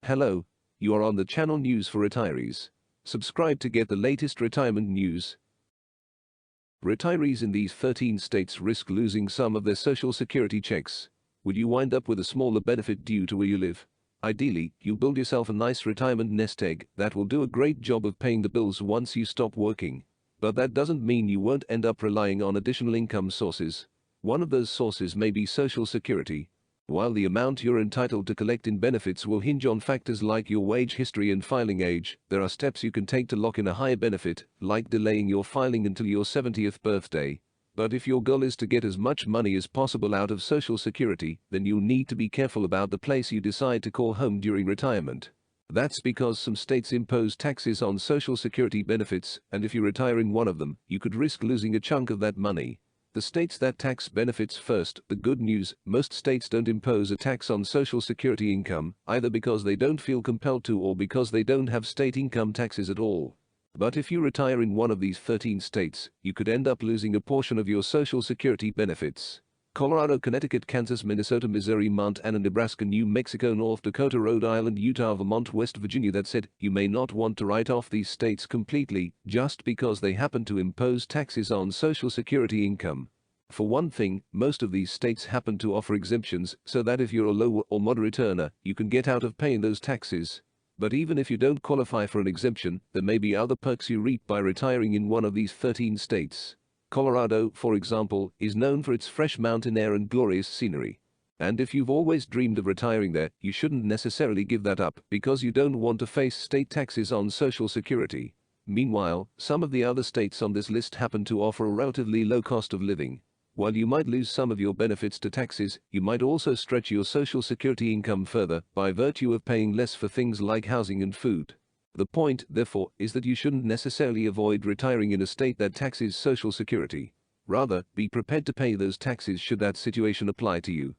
Hello, you are on the channel News for Retirees. Subscribe to get the latest retirement news. Retirees in these 13 states risk losing some of their Social Security checks. Will you wind up with a smaller benefit due to where you live? Ideally, you build yourself a nice retirement nest egg that will do a great job of paying the bills once you stop working. But that doesn't mean you won't end up relying on additional income sources. One of those sources may be Social Security. While the amount you're entitled to collect in benefits will hinge on factors like your wage history and filing age, there are steps you can take to lock in a higher benefit, like delaying your filing until your 70th birthday. But if your goal is to get as much money as possible out of Social Security, then you'll need to be careful about the place you decide to call home during retirement. That's because some states impose taxes on Social Security benefits, and if you retire in one of them, you could risk losing a chunk of that money. The states that tax benefits first. The good news, most states don't impose a tax on Social Security income, either because they don't feel compelled to or because they don't have state income taxes at all. But if you retire in one of these 13 states, you could end up losing a portion of your Social Security benefits. Colorado, Connecticut, Kansas, Minnesota, Missouri, Montana, Nebraska, New Mexico, North Dakota, Rhode Island, Utah, Vermont, West Virginia. That said, you may not want to write off these states completely just because they happen to impose taxes on Social Security income. For one thing, most of these states happen to offer exemptions so that if you're a low or moderate earner, you can get out of paying those taxes. But even if you don't qualify for an exemption, there may be other perks you reap by retiring in one of these 13 states. Colorado, for example, is known for its fresh mountain air and glorious scenery. And if you've always dreamed of retiring there, you shouldn't necessarily give that up because you don't want to face state taxes on Social Security. Meanwhile, some of the other states on this list happen to offer a relatively low cost of living. While you might lose some of your benefits to taxes, you might also stretch your Social Security income further by virtue of paying less for things like housing and food. The point, therefore, is that you shouldn't necessarily avoid retiring in a state that taxes Social Security. Rather, be prepared to pay those taxes should that situation apply to you.